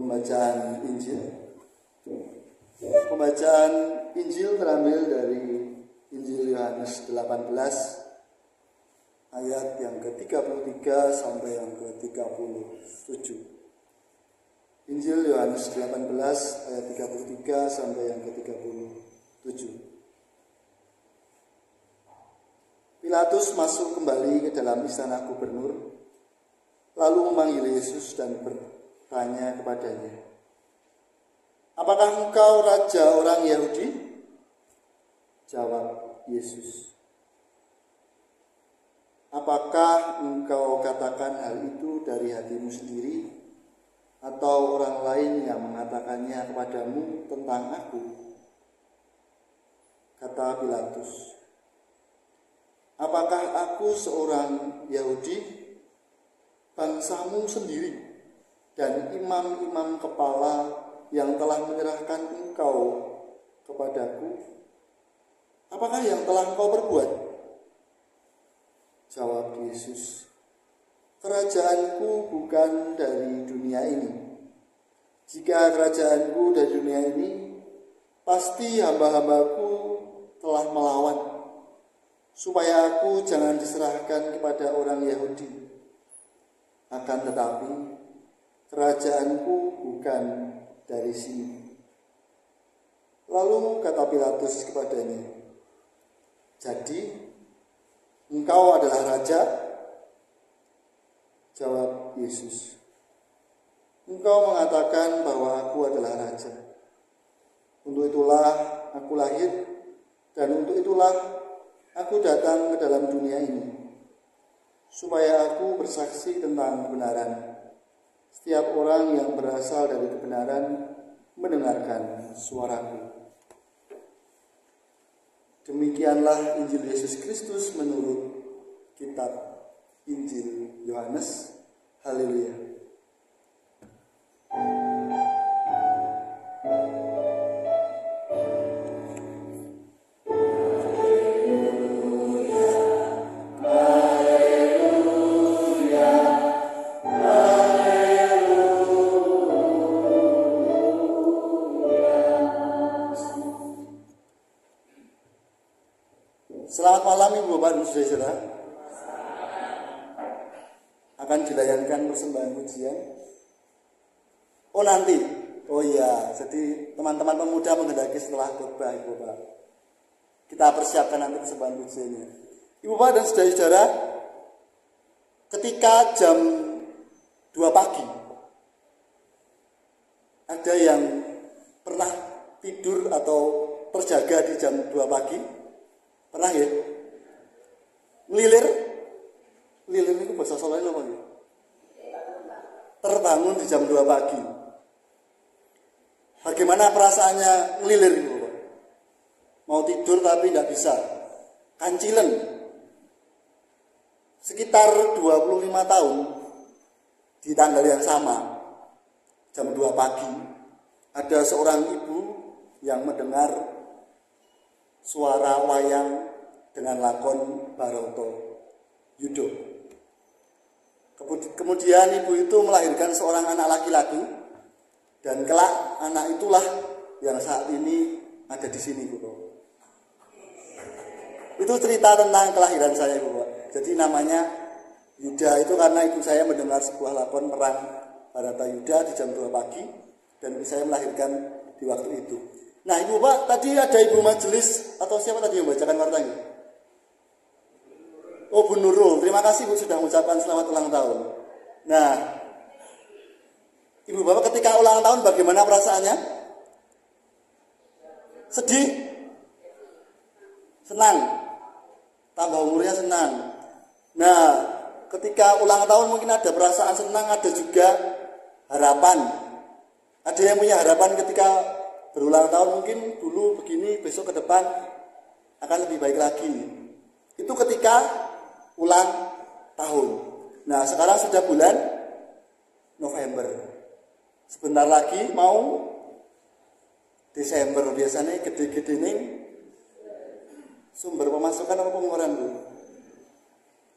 Pembacaan Injil. Pembacaan Injil terambil dari Injil Yohanes 18 ayat yang ke-33 sampai yang ke-37. Injil Yohanes 18 ayat 33 sampai yang ke-37. Pilatus masuk kembali ke dalam istana gubernur, lalu memanggil Yesus dan bertanya kepadanya, "Apakah engkau raja orang Yahudi?" Jawab Yesus, "Apakah engkau katakan hal itu dari hatimu sendiri, atau orang lain yang mengatakannya kepadamu tentang aku?" Kata Pilatus, "Apakah aku seorang Yahudi? Bangsamu sendiri dan imam-imam kepala yang telah menyerahkan engkau kepadaku, apakah yang telah engkau perbuat?" Jawab Yesus, "Kerajaanku bukan dari dunia ini. Jika kerajaanku dari dunia ini, pasti hamba-hambaku telah melawan, supaya aku jangan diserahkan kepada orang Yahudi. Akan tetapi, kerajaanku bukan dari sini." Lalu kata Pilatus kepadanya, "Jadi, engkau adalah raja?" Jawab Yesus, "Engkau mengatakan bahwa aku adalah raja. Untuk itulah aku lahir, dan untuk itulah aku datang ke dalam dunia ini, supaya aku bersaksi tentang kebenaran. Setiap orang yang berasal dari kebenaran mendengarkan suaraku." Demikianlah Injil Yesus Kristus menurut kitab Injil Yohanes. Haleluya. Selamat malam Ibu Bapak dan Saudara. Akan dilayankan persembahan pujian. Oh nanti, oh iya, jadi teman-teman pemuda menghendaki setelah khotbah Ibu Bapak. Kita persiapkan nanti persembahan pujiannya. Ibu Bapak dan saudara-saudara, ketika jam 2 pagi, ada yang pernah tidur atau terjaga di jam 2 pagi? Pernah ya? Ngelilir itu bahasa Solonya apa ya? Terbangun di jam 2 pagi. Bagaimana perasaannya ngelilir itu? Mau tidur tapi tidak bisa. Kancilen. Sekitar 25 tahun di tanggal yang sama, jam 2 pagi, ada seorang ibu yang mendengar suara wayang dengan lakon Baroto Yudo. Kemudian ibu itu melahirkan seorang anak laki-laki, dan kelak anak itulah yang saat ini ada di sini, Bu. Itu cerita tentang kelahiran saya, Bu. Jadi namanya Yuda itu karena ibu saya mendengar sebuah lakon perang Barata Yuda di jam 2 pagi, dan ibu saya melahirkan di waktu itu. Nah Ibu Pak, tadi ada Ibu Majelis atau siapa tadi yang membacakan wartanya? Oh Bu Nurul, terima kasih Bu sudah mengucapkan selamat ulang tahun. Nah, Ibu Bapak ketika ulang tahun bagaimana perasaannya? Sedih? Senang? Tambah umurnya senang. Nah, ketika ulang tahun mungkin ada perasaan senang, ada juga harapan. Ada yang punya harapan ketika berulang tahun, mungkin dulu begini, besok ke depan akan lebih baik lagi. Itu ketika ulang tahun. Nah, sekarang sudah bulan November. Sebentar lagi mau Desember. Biasanya gede-gede nih sumber pemasukan apa pengeluaran, Bu?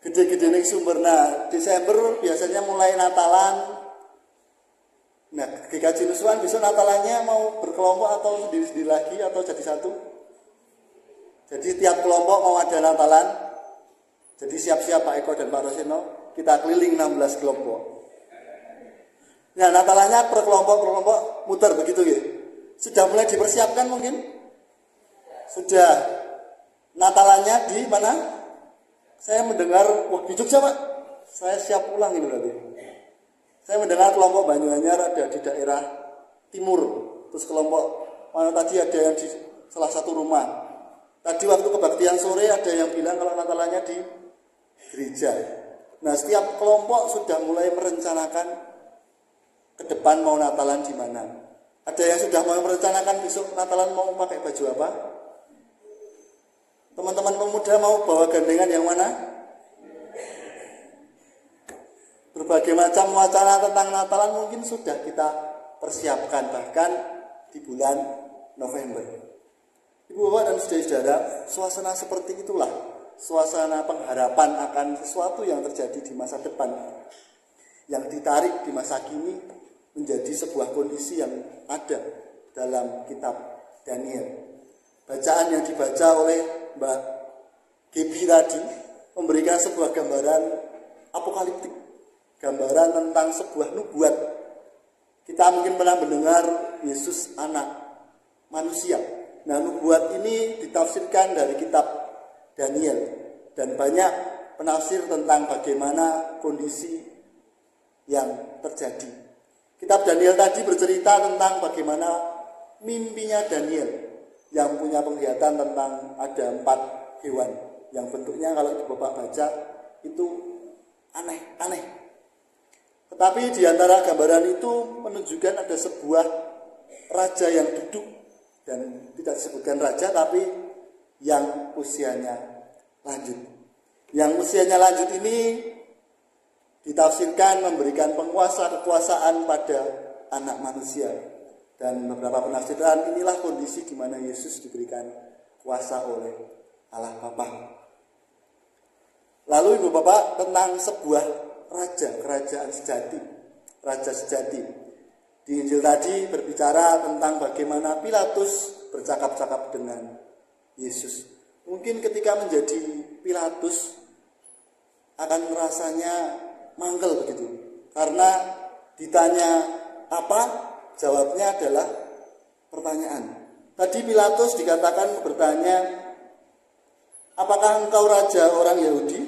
Gede-gede nih sumber. Nah, Desember biasanya mulai Natalan, Nah, GKJ Nusuan besok Natalannya mau berkelompok atau sendiri-sendiri lagi atau jadi satu? Jadi tiap kelompok mau ada Natalan. Jadi siap-siap Pak Eko dan Pak Rosino, kita keliling 16 kelompok. Nah, Natalannya per kelompok muter begitu ya. Sudah mulai dipersiapkan mungkin? Sudah. Natalannya di mana? Saya mendengar, wah di Jogja Pak. Saya siap pulang ini berarti. Saya mendengar kelompok Banyuanyar ada di daerah timur. Terus kelompok mana tadi ada yang di salah satu rumah. Tadi waktu kebaktian sore ada yang bilang kalau Natalannya di gereja. Nah, setiap kelompok sudah mulai merencanakan ke depan mau Natalan di mana. Ada yang sudah mau merencanakan besok Natalan mau pakai baju apa? Teman-teman pemuda mau bawa gandengan yang mana? Berbagai macam wacana tentang Natalan mungkin sudah kita persiapkan bahkan di bulan November. Ibu bapak dan saudara-saudara, suasana seperti itulah suasana pengharapan akan sesuatu yang terjadi di masa depan, yang ditarik di masa kini menjadi sebuah kondisi yang ada dalam kitab Daniel. Bacaan yang dibaca oleh Mbak Gebi tadi memberikan sebuah gambaran apokaliptik, gambaran tentang sebuah nubuat. Kita mungkin pernah mendengar Yesus anak manusia. Nah, nubuat ini ditafsirkan dari kitab Daniel dan banyak penafsir tentang bagaimana kondisi yang terjadi. Kitab Daniel tadi bercerita tentang bagaimana mimpinya Daniel yang punya penglihatan tentang ada 4 hewan yang bentuknya kalau Bapak baca itu aneh-aneh. Tetapi di antara gambaran itu menunjukkan ada sebuah raja yang duduk dan tidak disebutkan raja tapi yang usianya lanjut. Yang usianya lanjut ini ditafsirkan memberikan kekuasaan pada anak manusia. Dan beberapa penafsiran inilah kondisi di mana Yesus diberikan kuasa oleh Allah Bapa. Lalu Ibu Bapak tentang sebuah raja, kerajaan sejati, raja sejati. Di Injil tadi berbicara tentang bagaimana Pilatus bercakap-cakap dengan Yesus. Mungkin ketika menjadi Pilatus akan rasanya mangkel begitu. Karena ditanya apa, jawabnya adalah pertanyaan. Tadi Pilatus dikatakan bertanya, apakah engkau raja orang Yahudi?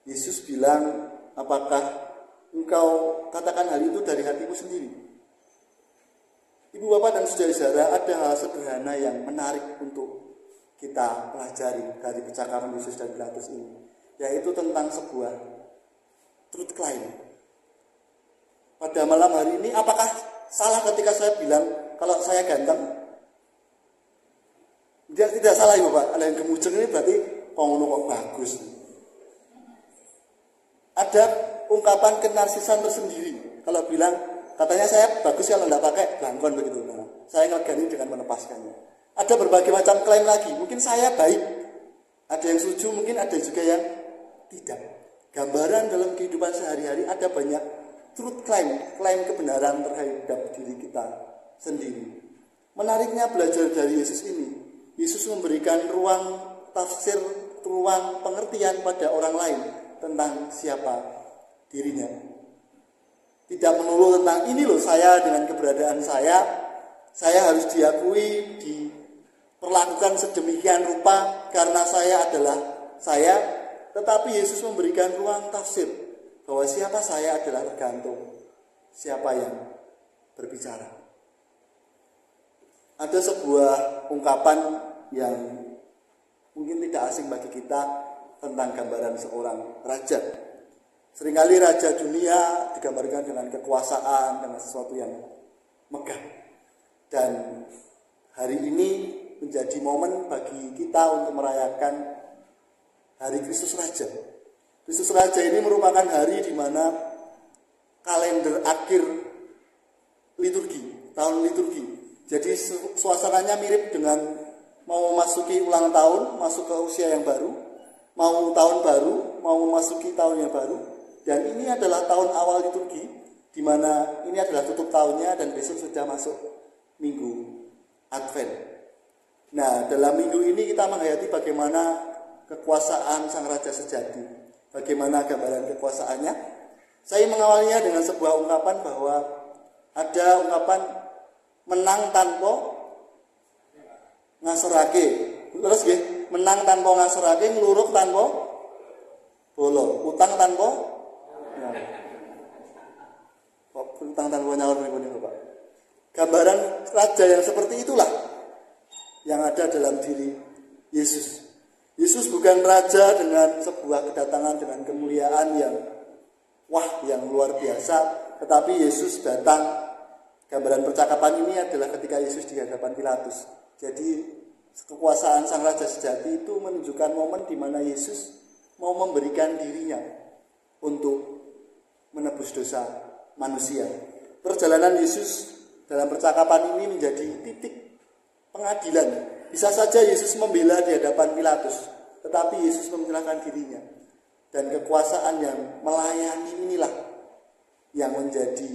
Yesus bilang, apakah engkau katakan hal itu dari hatimu sendiri? Ibu bapak dan saudara-saudara, ada hal sederhana yang menarik untuk kita pelajari dari percakapan Yesus dan Pilatus ini, yaitu tentang sebuah truth claim. Pada malam hari ini, apakah salah ketika saya bilang kalau saya ganteng? Tidak salah ya Bapak. Ada yang gemujeng ini berarti pengono kok bagus. Ada ungkapan kenarsisan tersendiri. Kalau bilang katanya saya bagus kalau tidak pakai blangkon begitu. Nah, saya ngegani dengan melepaskannya. Ada berbagai macam klaim lagi. Mungkin saya baik. Ada yang setuju, mungkin ada juga yang tidak. Gambaran dalam kehidupan sehari-hari ada banyak truth claim, klaim kebenaran terhadap diri kita sendiri. Menariknya belajar dari Yesus ini, Yesus memberikan ruang tafsir, ruang pengertian pada orang lain tentang siapa dirinya. Tidak melulu tentang ini loh saya dengan keberadaan saya harus diakui, diperlakukan sedemikian rupa karena saya adalah saya, tetapi Yesus memberikan ruang tafsir bahwa siapa saya adalah tergantung siapa yang berbicara. Ada sebuah ungkapan yang mungkin tidak asing bagi kita tentang gambaran seorang raja. Seringkali raja dunia digambarkan dengan kekuasaan, dengan sesuatu yang megah. Dan hari ini menjadi momen bagi kita untuk merayakan Hari Kristus Raja. Kristus Raja ini merupakan hari di mana kalender akhir liturgi, tahun liturgi. Jadi suasananya mirip dengan mau memasuki ulang tahun, masuk ke usia yang baru, mau tahun baru, mau memasuki tahun yang baru. Dan ini adalah tahun awal liturgi di mana ini adalah tutup tahunnya dan besok sudah masuk minggu Advent. Nah, dalam minggu ini kita menghayati bagaimana kekuasaan Sang Raja sejati, bagaimana gambaran kekuasaannya. Saya mengawalinya dengan sebuah ungkapan bahwa ada ungkapan menang tanpa ngasorake. Terus nggih, menang tanpa ngasorake, ngluruk tanpa bolo, utang tanpa utang tanpa nyaur niku Pak. Gambaran raja yang seperti itulah yang ada dalam diri Yesus. Yesus bukan raja dengan sebuah kedatangan dengan kemuliaan yang yang luar biasa, tetapi Yesus datang. Gambaran percakapan ini adalah ketika Yesus di hadapan Pilatus. Jadi kekuasaan Sang Raja sejati itu menunjukkan momen di mana Yesus mau memberikan dirinya untuk menebus dosa manusia. Perjalanan Yesus dalam percakapan ini menjadi titik pengadilan. Bisa saja Yesus membela di hadapan Pilatus, tetapi Yesus menyerahkan dirinya. Dan kekuasaan yang melayani inilah yang menjadi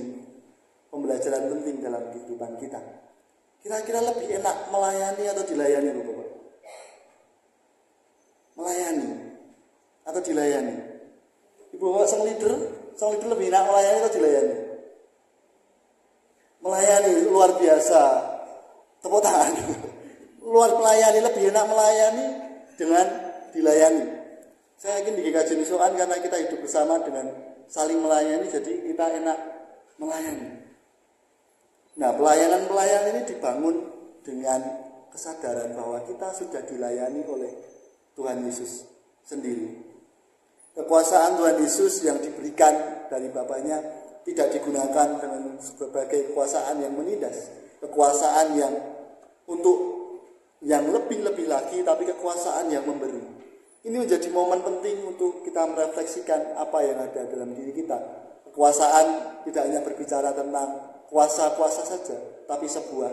pembelajaran penting dalam kehidupan kita. Kira-kira lebih enak melayani atau dilayani, Bapak? Melayani atau dilayani? Ibu Bapak sang leader lebih enak melayani atau dilayani? Melayani luar biasa. Tepuk tangan. Melayani lebih enak melayani dengan dilayani. Saya yakin di GKJ Nusukan karena kita hidup bersama dengan saling melayani, jadi kita enak melayani. Nah, pelayanan ini dibangun dengan kesadaran bahwa kita sudah dilayani oleh Tuhan Yesus sendiri. Kekuasaan Tuhan Yesus yang diberikan dari Bapaknya tidak digunakan dengan sebagai kekuasaan yang menindas, kekuasaan yang untuk yang lebih-lebih lagi, tapi kekuasaan yang memberi. Ini menjadi momen penting untuk kita merefleksikan apa yang ada dalam diri kita. Kekuasaan tidak hanya berbicara tentang kuasa-kuasa saja, tapi sebuah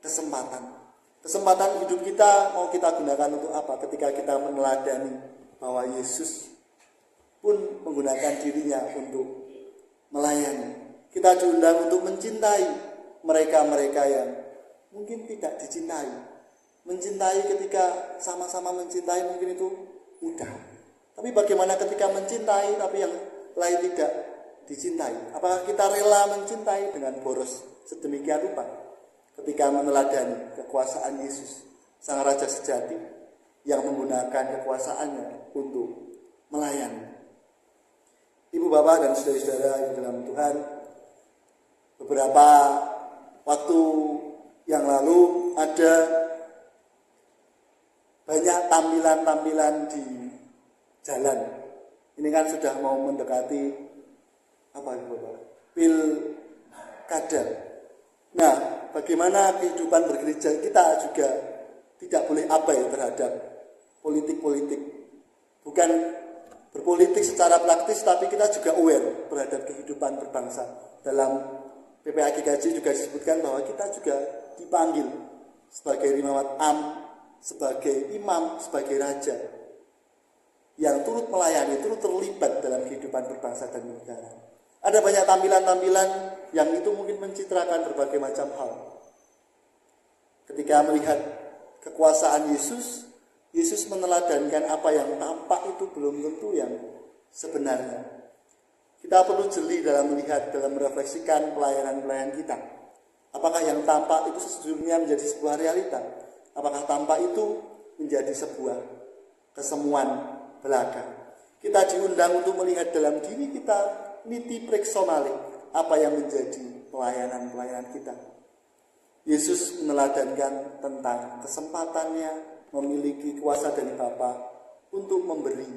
kesempatan. Kesempatan hidup kita mau kita gunakan untuk apa? Ketika kita meneladani bahwa Yesus pun menggunakan dirinya untuk melayani. Kita diundang untuk mencintai mereka-mereka yang mungkin tidak dicintai. Mencintai ketika sama-sama mencintai mungkin itu mudah. Tapi bagaimana ketika mencintai tapi yang lain tidak dicintai? Apakah kita rela mencintai dengan boros sedemikian rupa ketika meneladani kekuasaan Yesus, Sang Raja sejati yang menggunakan kekuasaannya untuk melayani? Ibu bapak dan saudara-saudara yang dalam Tuhan, beberapa waktu yang lalu ada banyak tampilan-tampilan di jalan. Ini kan sudah mau mendekati pilkada. Nah, bagaimana kehidupan bergereja kita juga tidak boleh abai terhadap politik-politik. Bukan berpolitik secara praktis, tapi kita juga aware terhadap kehidupan berbangsa. Dalam PPA GKJ juga disebutkan bahwa kita juga dipanggil sebagai Rimawat Am, sebagai imam, sebagai raja yang turut melayani, turut terlibat dalam kehidupan berbangsa dan negara. Ada banyak tampilan-tampilan yang itu mungkin mencitrakan berbagai macam hal. Ketika melihat kekuasaan Yesus, Yesus meneladankan apa yang tampak itu belum tentu yang sebenarnya. Kita perlu jeli dalam melihat, dalam merefleksikan pelayanan-pelayanan kita. Apakah yang tampak itu sesungguhnya menjadi sebuah realita? Apakah tampak itu menjadi sebuah kesemuan belaka? Kita diundang untuk melihat dalam diri kita niti preksonale, apa yang menjadi pelayanan-pelayanan kita. Yesus meneladankan tentang kesempatannya memiliki kuasa dari Bapa untuk memberi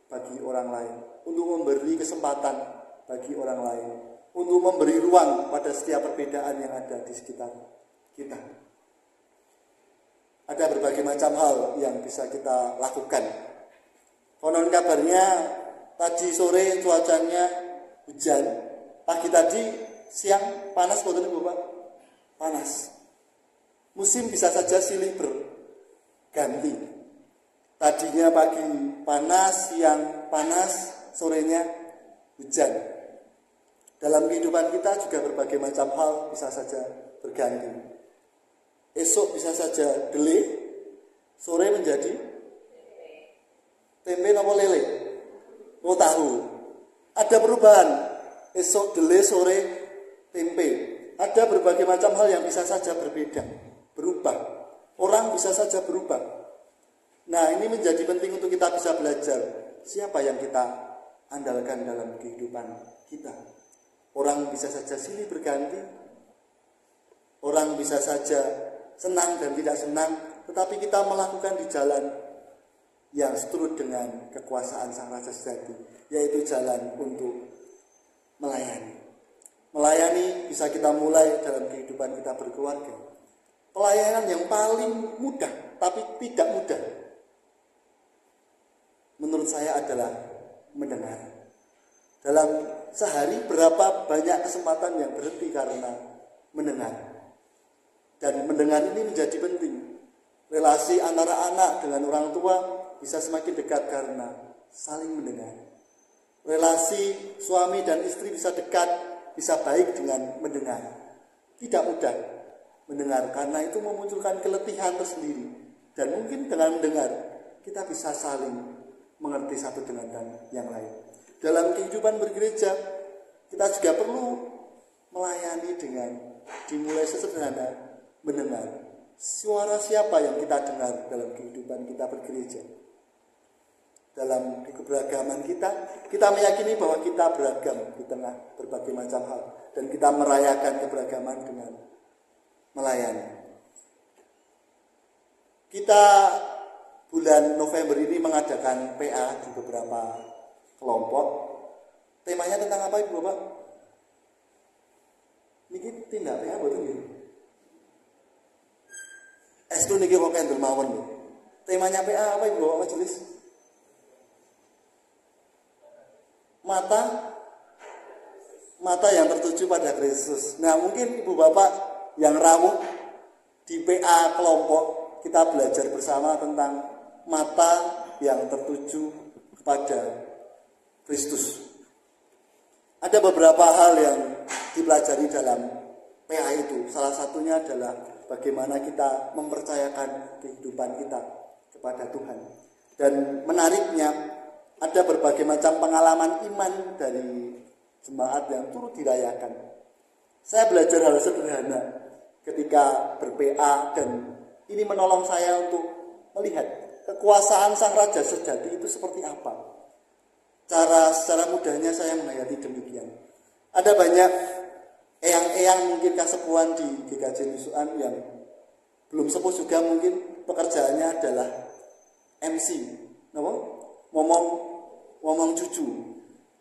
bagi orang lain, untuk memberi kesempatan bagi orang lain, untuk memberi ruang pada setiap perbedaan yang ada di sekitar kita. Ada berbagai macam hal yang bisa kita lakukan. Konon kabarnya tadi sore cuacanya hujan, pagi tadi siang panas, betul Bapak? Panas. Musim bisa saja silih berganti. Tadinya pagi panas, siang panas, sorenya hujan. Dalam kehidupan kita juga berbagai macam hal bisa saja berganti. Esok bisa saja dele, sore menjadi tempe nopo lele, oh tahu. Ada perubahan. Esok dele, sore tempe. Ada berbagai macam hal yang bisa saja berbeda, berubah. Orang bisa saja berubah. Nah, ini menjadi penting untuk kita bisa belajar siapa yang kita andalkan dalam kehidupan kita. Orang bisa saja silih berganti, orang bisa saja senang dan tidak senang, tetapi kita melakukan di jalan yang seturut dengan kekuasaan Sang Raja sejati, yaitu jalan untuk melayani. Melayani bisa kita mulai dalam kehidupan kita berkeluarga. Pelayanan yang paling mudah, tapi tidak mudah, menurut saya adalah mendengar. Dalam sehari berapa banyak kesempatan yang berhenti karena mendengar. Dan mendengar ini menjadi penting. Relasi antara anak dengan orang tua bisa semakin dekat karena saling mendengar. Relasi suami dan istri bisa dekat, bisa baik dengan mendengar. Tidak mudah mendengar karena itu memunculkan keletihan tersendiri. Dan mungkin dengan mendengar kita bisa saling mengerti satu dengan yang lain. Dalam kehidupan bergereja kita juga perlu melayani dengan dimulai sesederhana mendengar. Suara siapa yang kita dengar dalam kehidupan kita bergereja? Dalam keberagaman kita meyakini bahwa kita beragam di tengah berbagai macam hal. Dan kita merayakan keberagaman dengan melayani. Kita bulan November ini mengadakan PA di beberapa kelompok. Temanya tentang apa Ibu Bapak? Niki tindak PA betul ya? Estu niki kok kendel mawon lho. Temanya PA apa Ibu Bapak majelis? Mata yang tertuju pada Kristus. Nah, mungkin Ibu Bapak yang rawuh di PA kelompok kita belajar bersama tentang mata yang tertuju kepada Kristus. Ada beberapa hal yang dipelajari dalam PA itu. Salah satunya adalah bagaimana kita mempercayakan kehidupan kita kepada Tuhan. Dan menariknya, ada berbagai macam pengalaman iman dari jemaat yang turut dirayakan. Saya belajar hal sederhana ketika ber-PA dan ini menolong saya untuk melihat kekuasaan Sang Raja sejati itu seperti apa. Secara mudahnya saya menghayati demikian. Ada banyak eyang-eyang mungkin kasepuan di GKJ Nusuan yang belum sepuh juga mungkin pekerjaannya adalah MC, ngomong cucu.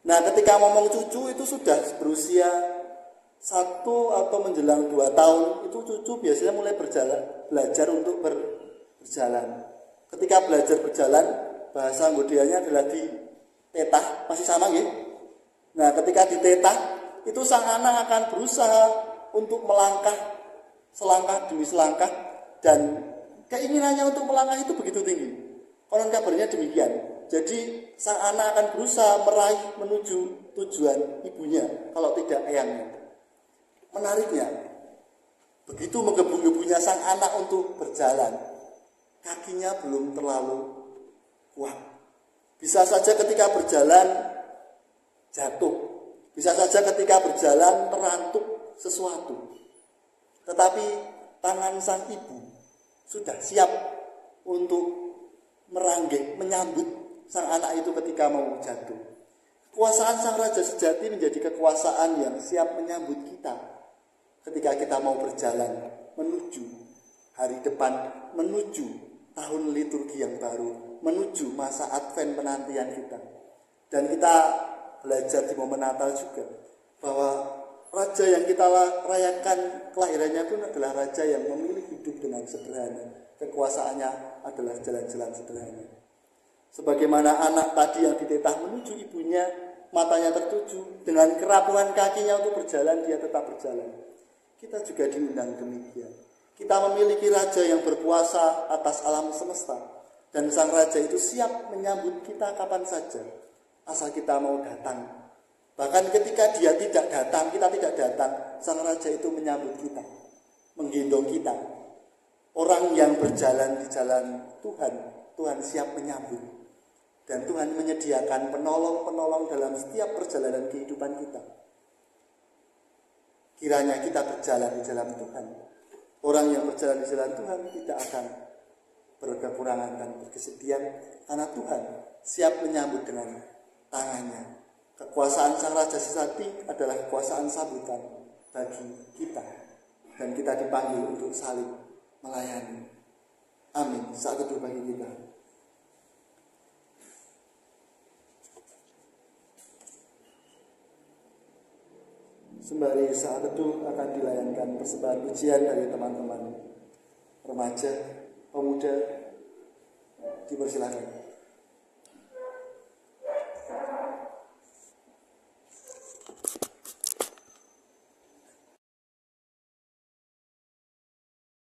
Nah, ketika ngomong cucu itu sudah berusia 1 atau menjelang 2 tahun, itu cucu biasanya mulai belajar untuk berjalan. Ketika belajar berjalan, bahasa Nggodeanya adalah ditetah, masih sama gitu. Nah, ketika ditetah, itu sang anak akan berusaha untuk melangkah selangkah demi selangkah dan keinginannya untuk melangkah itu begitu tinggi. Konon kabarnya demikian. Jadi sang anak akan berusaha meraih menuju tujuan ibunya, kalau tidak eyangnya. Menariknya, begitu menggebu-gebunya sang anak untuk berjalan, kakinya belum terlalu kuat. Bisa saja ketika berjalan jatuh, bisa saja ketika berjalan terantuk sesuatu. Tetapi tangan sang ibu sudah siap untuk menyambut sang anak itu ketika mau jatuh. Kekuasaan Sang Raja sejati menjadi kekuasaan yang siap menyambut kita ketika kita mau berjalan menuju hari depan, menuju tahun liturgi yang baru, menuju masa Advent penantian kita. Dan kita belajar di momen Natal juga bahwa Raja yang kita rayakan kelahirannya pun adalah Raja yang memilih hidup dengan sederhana. Kekuasaannya adalah jalan-jalan sederhana. Sebagaimana anak tadi yang ditetah menuju ibunya, matanya tertuju, dengan kerapuhan kakinya untuk berjalan, dia tetap berjalan. Kita juga diundang demikian. Kita memiliki Raja yang berkuasa atas alam semesta. Dan Sang Raja itu siap menyambut kita kapan saja, asal kita mau datang Bahkan ketika dia tidak datang, kita tidak datang, sang raja itu menyambut kita, menggendong kita. Orang yang berjalan di jalan Tuhan, Tuhan siap menyambut. Dan Tuhan menyediakan penolong-penolong dalam setiap perjalanan kehidupan kita. Kiranya kita berjalan di jalan Tuhan. Orang yang berjalan di jalan Tuhan tidak akan berkekurangan dan berkesedihan, karena Tuhan siap menyambut dengan tangannya. Kekuasaan sang Raja sejati adalah kekuasaan sambutan bagi kita. Dan kita dipanggil untuk saling melayani. Amin. Saat teduh bagi kita. Sembari saat teduh akan dilayankan persembahan pujian dari teman-teman remaja, pemuda, dipersilakan.